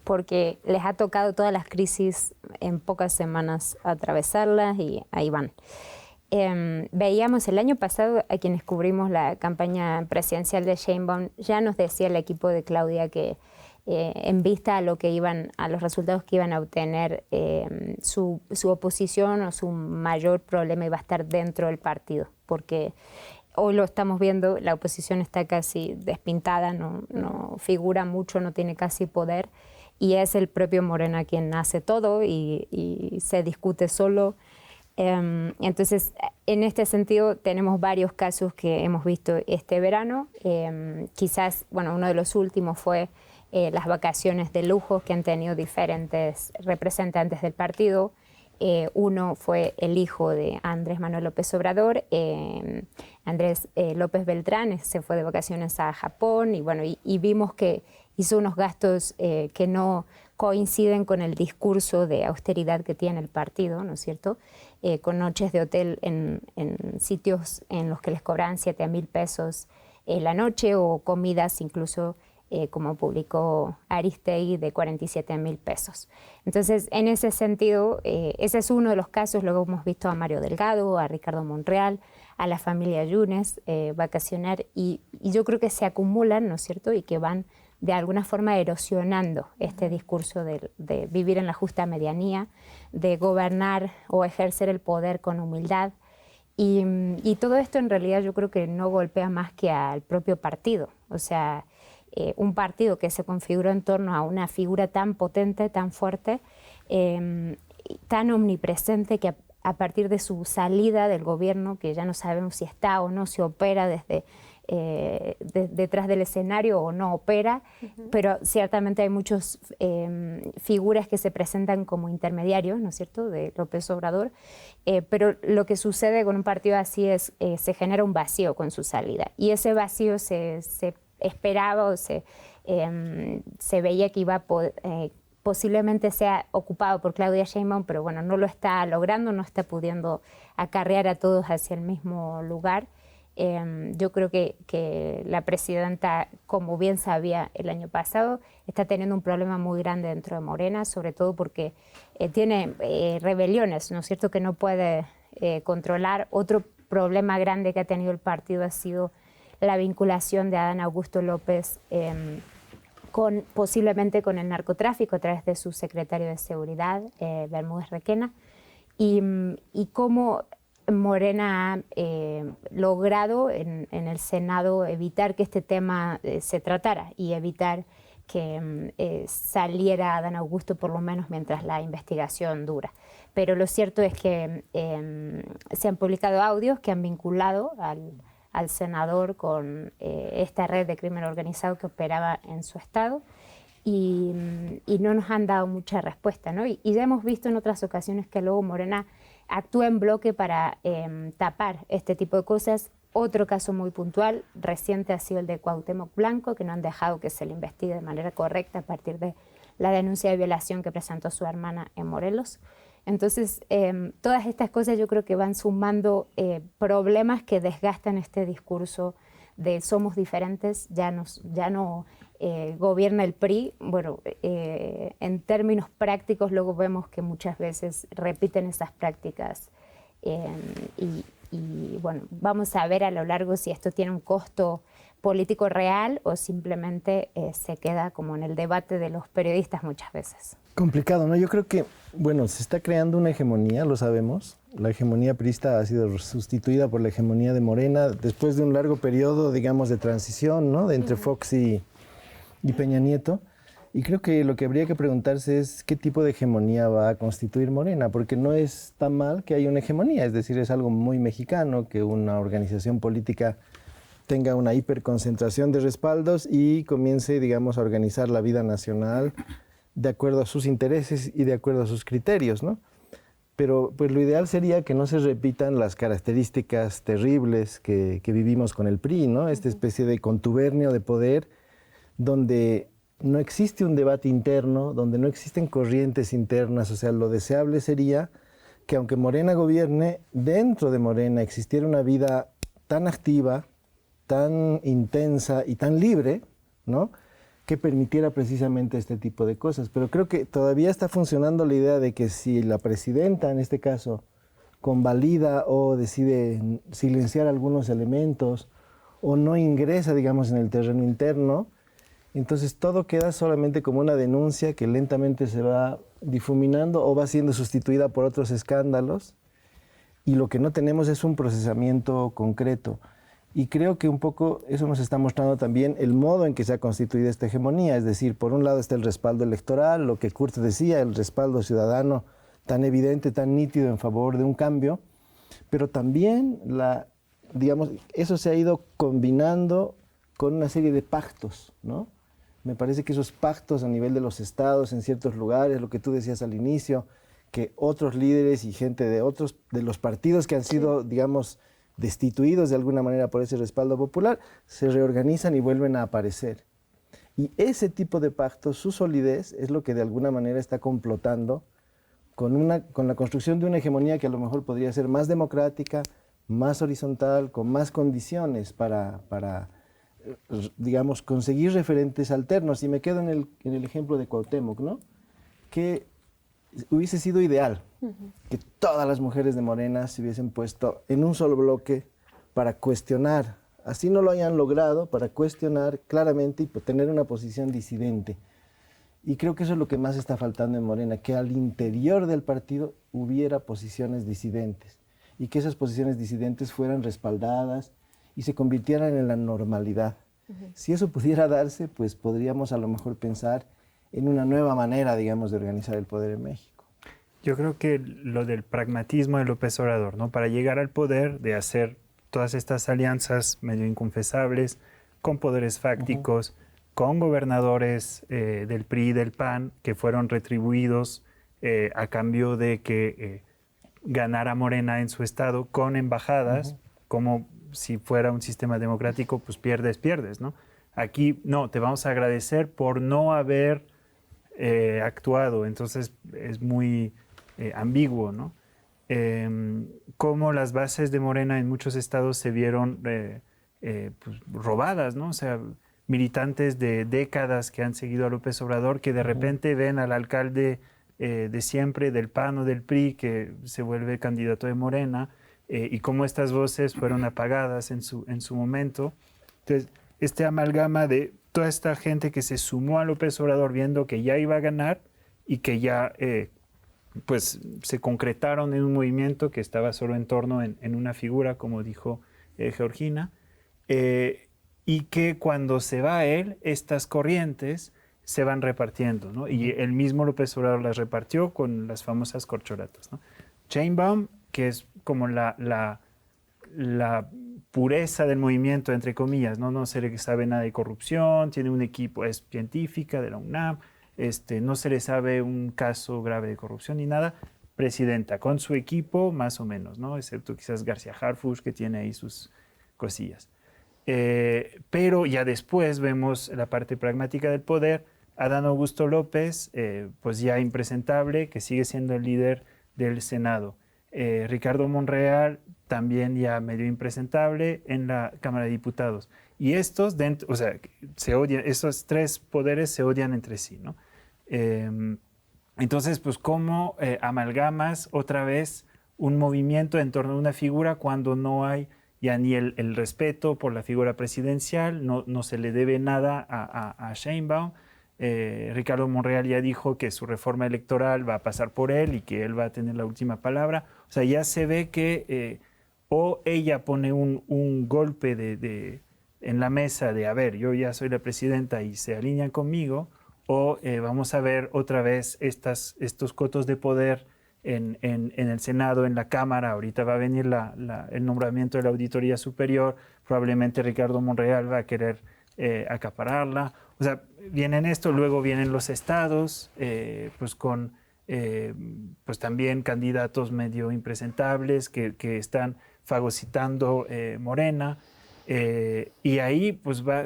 Porque les ha tocado todas las crisis en pocas semanas atravesarlas y ahí van. Veíamos el año pasado a quienes cubrimos la campaña presidencial de Sheinbaum, ya nos decía el equipo de Claudia que en vista a los resultados que iban a obtener, su oposición o su mayor problema iba a estar dentro del partido, porque hoy lo estamos viendo, la oposición está casi despintada, no figura mucho, no tiene casi poder, y es el propio Morena quien hace todo y se discute solo. Entonces, en este sentido, tenemos varios casos que hemos visto este verano. Quizás, bueno, uno de los últimos fue las vacaciones de lujo que han tenido diferentes representantes del partido. Uno fue el hijo de Andrés Manuel López Obrador, Andrés López Beltrán, se fue de vacaciones a Japón y, bueno, y vimos que hizo unos gastos que no coinciden con el discurso de austeridad que tiene el partido, ¿no es cierto? Con noches de hotel en sitios en los que les cobran 7.000 pesos la noche o comidas incluso, como publicó Aristegui, de 47.000 pesos. Entonces, en ese sentido, ese es uno de los casos. Luego hemos visto a Mario Delgado, a Ricardo Monreal, a la familia Yunes vacacionar y yo creo que se acumulan, ¿no es cierto?, y que van de alguna forma erosionando este discurso de vivir en la justa medianía, de gobernar o ejercer el poder con humildad. Y todo esto en realidad yo creo que no golpea más que al propio partido. O sea, un partido que se configuró en torno a una figura tan potente, tan fuerte, tan omnipresente, que a partir de su salida del gobierno, que ya no sabemos si está o no, si opera desde detrás del escenario o no opera, pero ciertamente hay muchas figuras que se presentan como intermediarios, ¿no es cierto?, de López Obrador, pero lo que sucede con un partido así es se genera un vacío con su salida, y ese vacío se esperaba o se veía que iba a posiblemente sea ocupado por Claudia Sheinbaum, pero bueno, no lo está logrando, no está pudiendo acarrear a todos hacia el mismo lugar. Yo creo que la presidenta, como bien sabía el año pasado, está teniendo un problema muy grande dentro de Morena, sobre todo porque tiene rebeliones, ¿no es cierto?, que no puede controlar. Otro problema grande que ha tenido el partido ha sido la vinculación de Adán Augusto López posiblemente con el narcotráfico a través de su secretario de Seguridad, Bermúdez Requena, y cómo Morena ha logrado en el Senado evitar que este tema se tratara y evitar que saliera Adán Augusto, por lo menos mientras la investigación dura. Pero lo cierto es que se han publicado audios que han vinculado al senador con esta red de crimen organizado que operaba en su estado y no nos han dado mucha respuesta, ¿no? Y ya hemos visto en otras ocasiones que luego Morena actúa en bloque para tapar este tipo de cosas. Otro caso muy puntual, reciente, ha sido el de Cuauhtémoc Blanco, que no han dejado que se le investigue de manera correcta a partir de la denuncia de violación que presentó su hermana en Morelos. Entonces, todas estas cosas yo creo que van sumando problemas que desgastan este discurso de somos diferentes, ya no gobierna el PRI. Bueno, en términos prácticos luego vemos que muchas veces repiten esas prácticas y bueno, vamos a ver a lo largo si esto tiene un costo político real o simplemente se queda como en el debate de los periodistas muchas veces.
Complicado, ¿no? Yo creo que, bueno, se está creando una hegemonía, lo sabemos. La hegemonía priista ha sido sustituida por la hegemonía de Morena después de un largo periodo, digamos, de transición, ¿no? De entre Fox y Peña Nieto. Y creo que lo que habría que preguntarse es qué tipo de hegemonía va a constituir Morena, porque no es tan mal que haya una hegemonía, es decir, es algo muy mexicano que una organización política tenga una hiperconcentración de respaldos y comience, digamos, a organizar la vida nacional de acuerdo a sus intereses y de acuerdo a sus criterios, ¿no? Pero pues lo ideal sería que no se repitan las características terribles que vivimos con el PRI, ¿no? Esta especie de contubernio de poder donde no existe un debate interno, donde no existen corrientes internas. O sea, lo deseable sería que aunque Morena gobierne, dentro de Morena existiera una vida tan activa, tan intensa y tan libre, ¿no?, que permitiera precisamente este tipo de cosas. Pero creo que todavía está funcionando la idea de que si la presidenta, en este caso, convalida o decide silenciar algunos elementos o no ingresa, digamos, en el terreno interno, entonces todo queda solamente como una denuncia que lentamente se va difuminando o va siendo sustituida por otros escándalos, y lo que no tenemos es un procesamiento concreto. Y creo que un poco eso nos está mostrando también el modo en que se ha constituido esta hegemonía. Es decir, por un lado está el respaldo electoral, lo que Kurt decía, el respaldo ciudadano tan evidente, tan nítido en favor de un cambio, pero también digamos, eso se ha ido combinando con una serie de pactos, ¿no? Me parece que esos pactos a nivel de los estados en ciertos lugares, lo que tú decías al inicio, que otros líderes y gente de los partidos que han sido, digamos, destituidos de alguna manera por ese respaldo popular, se reorganizan y vuelven a aparecer. Y ese tipo de pactos, su solidez, es lo que de alguna manera está complotando con la construcción de una hegemonía que a lo mejor podría ser más democrática, más horizontal, con más condiciones para digamos, conseguir referentes alternos. Y me quedo en el ejemplo de Cuauhtémoc, ¿no? Que hubiese sido ideal que todas las mujeres de Morena se hubiesen puesto en un solo bloque para cuestionar, así no lo hayan logrado, para cuestionar claramente y tener una posición disidente. Y creo que eso es lo que más está faltando en Morena, que al interior del partido hubiera posiciones disidentes y que esas posiciones disidentes fueran respaldadas y se convirtieran en la normalidad. Si eso pudiera darse, pues podríamos a lo mejor pensar en una nueva manera, digamos, de organizar el poder en México.
Yo creo que lo del pragmatismo de López Obrador, ¿no? Para llegar al poder, de hacer todas estas alianzas medio inconfesables con poderes fácticos, con gobernadores del PRI y del PAN que fueron retribuidos a cambio de que ganara Morena en su estado, con embajadas, como si fuera un sistema democrático, pues pierdes, ¿no? Aquí, no, te vamos a agradecer por no haber actuado. Entonces, es muy ambiguo, ¿no? Cómo las bases de Morena en muchos estados se vieron pues, robadas, ¿no? O sea, militantes de décadas que han seguido a López Obrador, que de repente ven al alcalde de siempre, del PAN o del PRI, que se vuelve candidato de Morena, y cómo estas voces fueron apagadas en su momento. Entonces, este amalgama de toda esta gente que se sumó a López Obrador viendo que ya iba a ganar y que ya pues se concretaron en un movimiento que estaba solo en torno en una figura, como dijo Georgina, y que cuando se va él, estas corrientes se van repartiendo, ¿no? Y el mismo López Obrador las repartió con las famosas corcholatas, ¿no? Sheinbaum, que es como la pureza del movimiento, entre comillas, ¿no? No se le sabe nada de corrupción, tiene un equipo, es científica de la UNAM, no se le sabe un caso grave de corrupción ni nada. Presidenta, con su equipo más o menos, ¿no? Excepto quizás García Harfuch, que tiene ahí sus cosillas. Pero ya después vemos la parte pragmática del poder. Adán Augusto López, pues ya impresentable, que sigue siendo el líder del Senado. Ricardo Monreal, también ya medio impresentable en la Cámara de Diputados. Y estos, o sea, se odian, esos tres poderes se odian entre sí, ¿no? Entonces, pues, ¿cómo amalgamas otra vez un movimiento en torno a una figura cuando no hay ya ni el respeto por la figura presidencial, no se le debe nada a Sheinbaum? Ricardo Monreal ya dijo que su reforma electoral va a pasar por él y que él va a tener la última palabra. O sea, ya se ve que o ella pone un golpe en la mesa de, a ver, yo ya soy la presidenta y se alinean conmigo, o vamos a ver otra vez estos cotos de poder en el Senado, en la Cámara. Ahorita va a venir el nombramiento de la Auditoría Superior, probablemente Ricardo Monreal va a querer acapararla. O sea, vienen esto, luego vienen los estados, pues con pues también candidatos medio impresentables que están fagocitando Morena, y ahí pues va,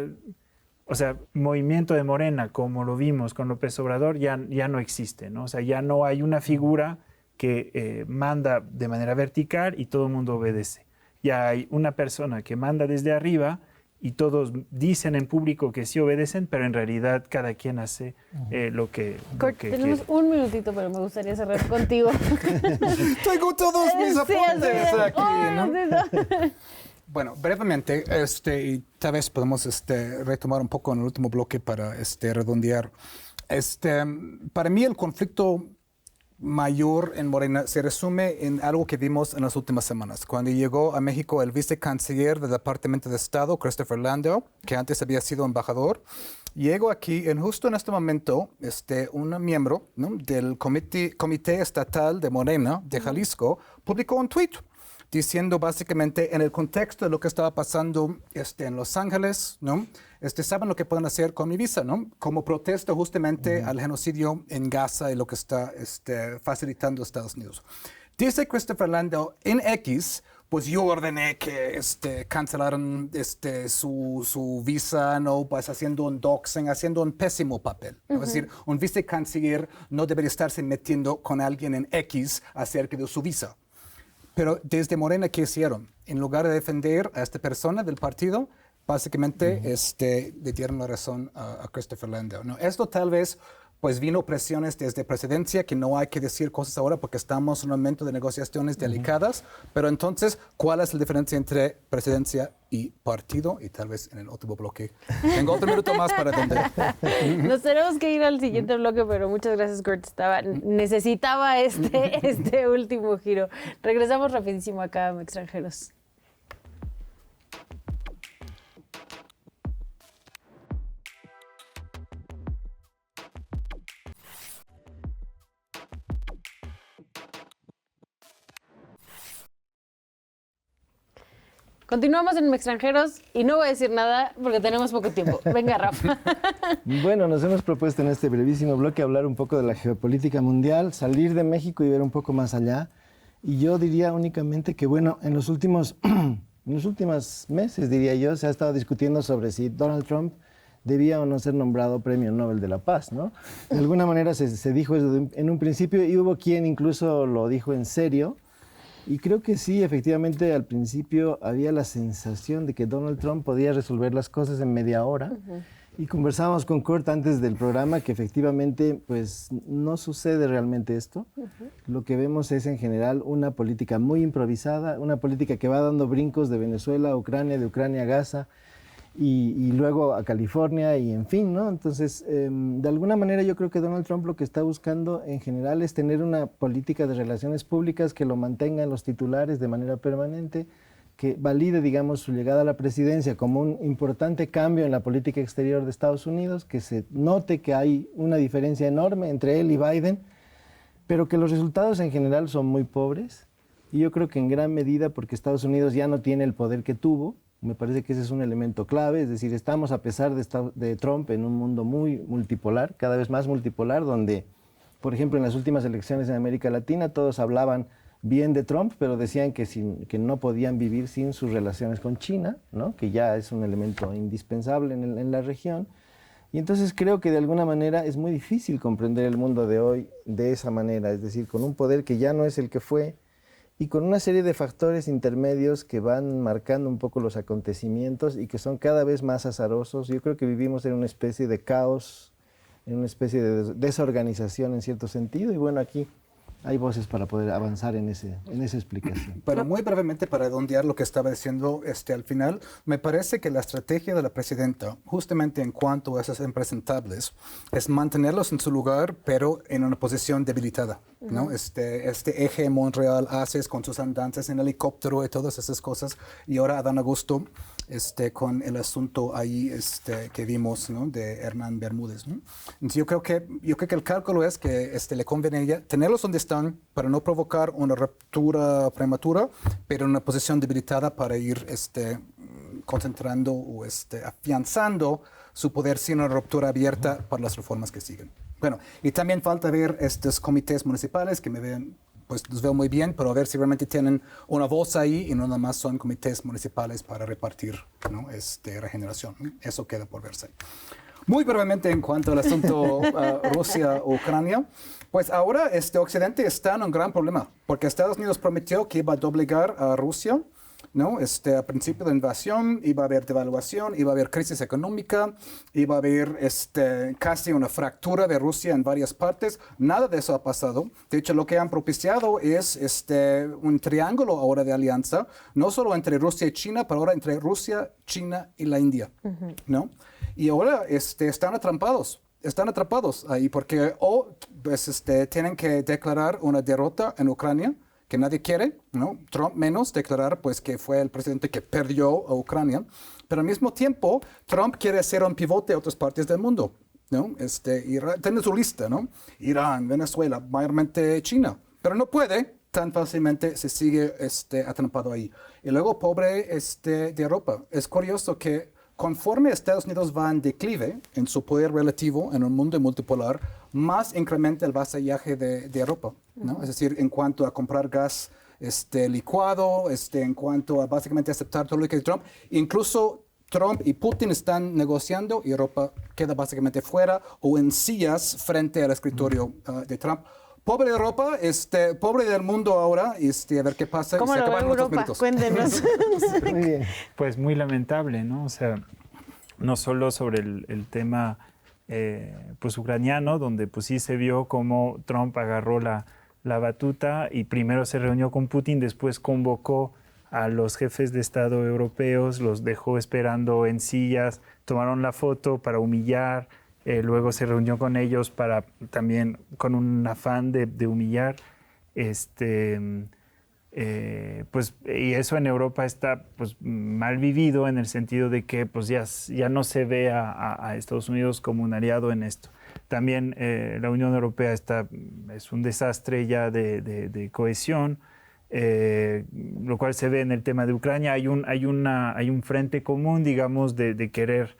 o sea, movimiento de Morena, como lo vimos con López Obrador, ya no existe, ¿no? O sea, ya no hay una figura que manda de manera vertical y todo el mundo obedece. Ya hay una persona que manda desde arriba y todos dicen en público que sí obedecen, pero en realidad cada quien hace lo que
tenemos
quiere.
un minutito, pero me gustaría cerrar contigo.
Tengo todos mis apuntes aquí, ¿no?
¿no?
Bueno, brevemente, y tal vez podemos retomar un poco en el último bloque para redondear. Para mí el conflicto mayor en Morena se resume en algo que vimos en las últimas semanas. Cuando llegó a México el vicecanciller del Departamento de Estado, Christopher Landau, que antes había sido embajador, llegó aquí justo en este momento un miembro, ¿no?, del Comité Estatal de Morena de Jalisco publicó un tuit diciendo básicamente en el contexto de lo que estaba pasando en Los Ángeles, ¿no? Saben lo que pueden hacer con mi visa, ¿no? Como protesta justamente al genocidio en Gaza y lo que está facilitando Estados Unidos. Dice Christopher Landau en X, pues yo ordené que cancelaran su visa, ¿no? Pues haciendo un doxing, haciendo un pésimo papel. Es decir, un vicecanciller no debería estarse metiendo con alguien en X acerca de su visa. Pero desde Morena, ¿qué hicieron? En lugar de defender a esta persona del partido, básicamente le dieron la razón a Christopher Landau, ¿no? Esto tal vez pues vino presiones desde presidencia, que no hay que decir cosas ahora porque estamos en un momento de negociaciones delicadas, pero entonces, ¿cuál es la diferencia entre presidencia y partido? Y tal vez en el otro bloque. Tengo otro minuto más para atender.
Nos tenemos que ir al siguiente bloque, pero muchas gracias, Kurt. Necesitaba este último giro. Regresamos rapidísimo acá a Extranjeros. Continuamos en Extranjeros y no voy a decir nada porque tenemos poco tiempo. Venga, Rafa.
Bueno, nos hemos propuesto en este brevísimo bloque hablar un poco de la geopolítica mundial, salir de México y ver un poco más allá. Y yo diría únicamente que, bueno, en los últimos meses, diría yo, se ha estado discutiendo sobre si Donald Trump debía o no ser nombrado Premio Nobel de la Paz, ¿no? De alguna manera se dijo eso en un principio y hubo quien incluso lo dijo en serio. Y creo que sí, efectivamente, al principio había la sensación de que Donald Trump podía resolver las cosas en media hora. Y conversábamos con Kurt antes del programa que efectivamente pues no sucede realmente esto. Lo que vemos es en general una política muy improvisada, una política que va dando brincos de Venezuela a Ucrania, de Ucrania a Gaza y luego a California y en fin, ¿no? Entonces, de alguna manera yo creo que Donald Trump lo que está buscando en general es tener una política de relaciones públicas que lo mantenga en los titulares de manera permanente, que valide, digamos, su llegada a la presidencia como un importante cambio en la política exterior de Estados Unidos, que se note que hay una diferencia enorme entre él y Biden, pero que los resultados en general son muy pobres. Y yo creo que en gran medida porque Estados Unidos ya no tiene el poder que tuvo. Me parece que ese es un elemento clave, es decir, estamos a pesar de Trump en un mundo muy multipolar, cada vez más multipolar, donde, por ejemplo, en las últimas elecciones en América Latina todos hablaban bien de Trump, pero decían que no podían vivir sin sus relaciones con China, ¿no? Que ya es un elemento indispensable en la región. Y entonces creo que de alguna manera es muy difícil comprender el mundo de hoy de esa manera, es decir, con un poder que ya no es el que fue, y con una serie de factores intermedios que van marcando un poco los acontecimientos y que son cada vez más azarosos. Yo creo que vivimos en una especie de caos, en una especie de desorganización en cierto sentido. Y bueno, aquí hay voces para poder avanzar en esa explicación.
Pero muy brevemente, para redondear lo que estaba diciendo al final, me parece que la estrategia de la presidenta, justamente en cuanto a esos impresentables, es mantenerlos en su lugar, pero en una posición debilitada, ¿no? Este eje en Montreal, haces con sus andanzas en helicóptero y todas esas cosas, y ahora Adán Augusto con el asunto ahí que vimos, ¿no?, de Hernán Bermúdez, ¿no? Entonces yo creo que el cálculo es que le conviene a ella tenerlos donde están para no provocar una ruptura prematura, pero en una posición debilitada para ir concentrando o afianzando su poder sin una ruptura abierta para las reformas que siguen. Bueno, y también falta ver estos comités municipales que me ven, pues los veo muy bien, pero a ver si realmente tienen una voz ahí y no nada más son comités municipales para repartir, ¿no?, regeneración. Eso queda por verse. Muy brevemente en cuanto al asunto Rusia-Ucrania, pues ahora Occidente está en un gran problema, porque Estados Unidos prometió que iba a doblegar a Rusia, ¿no? A principio de la invasión iba a haber devaluación, iba a haber crisis económica, iba a haber casi una fractura de Rusia en varias partes. Nada de eso ha pasado. De hecho, lo que han propiciado es un triángulo ahora de alianza, no solo entre Rusia y China, pero ahora entre Rusia, China y la India, ¿no? Y ahora están atrapados, están atrapados ahí porque pues, tienen que declarar una derrota en Ucrania, que nadie quiere, ¿no? Trump menos declarar pues, que fue el presidente que perdió a Ucrania, pero al mismo tiempo Trump quiere ser un pivote a otras partes del mundo, ¿no? Tiene su lista, ¿no? Irán, Venezuela, mayormente China, pero no puede tan fácilmente, se sigue atrapado ahí. Y luego, pobre de Europa. Es curioso que conforme Estados Unidos va en declive en su poder relativo en un mundo multipolar, más incrementa el vasallaje de Europa, ¿no? Es decir, en cuanto a comprar gas licuado, en cuanto a básicamente aceptar todo lo que es Trump, incluso Trump y Putin están negociando y Europa queda básicamente fuera o en sillas frente al escritorio de Trump. Pobre Europa, pobre del mundo ahora, a ver qué pasa.
¿Cómo lo ve Europa? Cuéntenos.
Muy bien.
Pues muy lamentable, ¿no? O sea, no solo sobre el tema pues ucraniano, donde pues sí se vio cómo Trump agarró la batuta y primero se reunió con Putin, después convocó a los jefes de Estado europeos, los dejó esperando en sillas, tomaron la foto para humillar. Luego se reunió con ellos para también con un afán de humillar, pues, y eso en Europa está pues mal vivido en el sentido de que pues ya no se ve a Estados Unidos como un aliado en esto. También la Unión Europea es un desastre ya de cohesión, lo cual se ve en el tema de Ucrania. Hay un frente común, digamos, de querer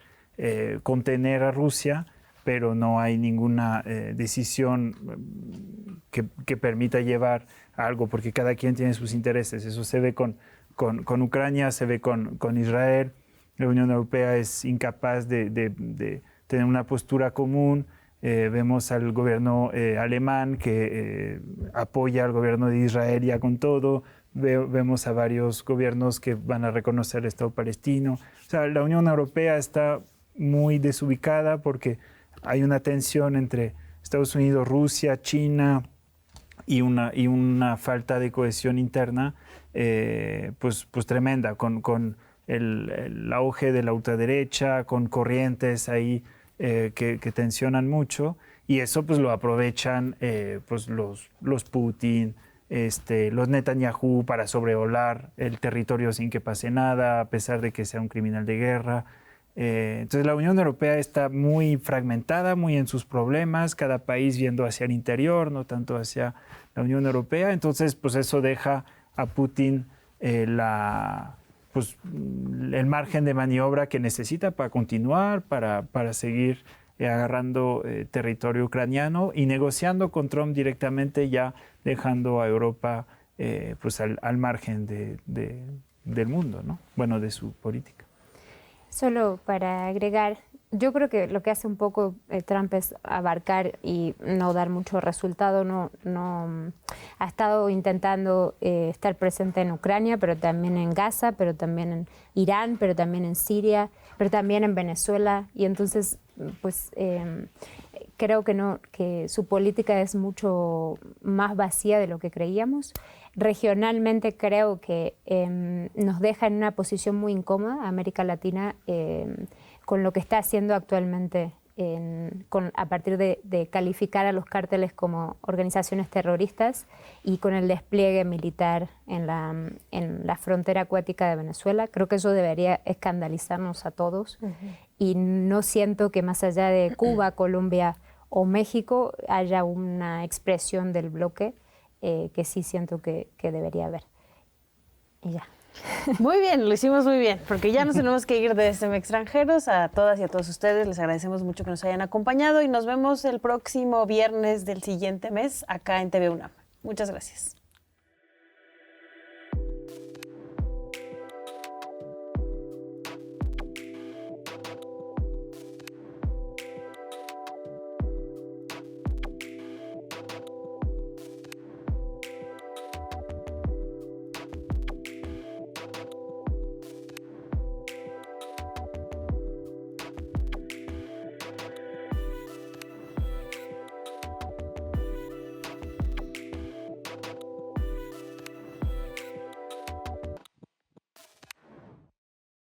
contener a Rusia, pero no hay ninguna decisión que permita llevar algo, porque cada quien tiene sus intereses. Eso se ve con Ucrania, se ve con Israel. La Unión Europea es incapaz de tener una postura común. Vemos al gobierno alemán que apoya al gobierno de Israel ya con todo. Vemos a varios gobiernos que van a reconocer el Estado palestino. O sea, la Unión Europea está muy desubicada porque hay una tensión entre Estados Unidos, Rusia, China y una falta de cohesión interna pues tremenda, con el auge de la ultraderecha, con corrientes ahí que tensionan mucho, y eso pues lo aprovechan pues los Putin, los Netanyahu para sobrevolar el territorio sin que pase nada, a pesar de que sea un criminal de guerra. Entonces la Unión Europea está muy fragmentada, muy en sus problemas, cada país viendo hacia el interior, no tanto hacia la Unión Europea. Entonces pues eso deja a Putin el margen de maniobra que necesita para continuar, para seguir agarrando territorio ucraniano y negociando con Trump directamente, ya dejando a Europa pues al margen del mundo, ¿no? Bueno, de su política.
Solo para agregar, yo creo que lo que hace un poco Trump es abarcar y no dar mucho resultado. No ha estado intentando estar presente en Ucrania, pero también en Gaza, pero también en Irán, pero también en Siria, pero también en Venezuela. Y entonces, pues creo que su política es mucho más vacía de lo que creíamos. Regionalmente creo que nos deja en una posición muy incómoda América Latina con lo que está haciendo actualmente a partir de calificar a los cárteles como organizaciones terroristas y con el despliegue militar en la frontera acuática de Venezuela. Creo que eso debería escandalizarnos a todos. Y no siento que más allá de Cuba, Colombia o México haya una expresión del bloque que sí siento que debería haber. Y ya.
Muy bien, lo hicimos muy bien, porque ya nos tenemos que ir de SM Extranjeros. A todas y a todos ustedes les agradecemos mucho que nos hayan acompañado y nos vemos el próximo viernes del siguiente mes acá en TV UNAM. Muchas gracias.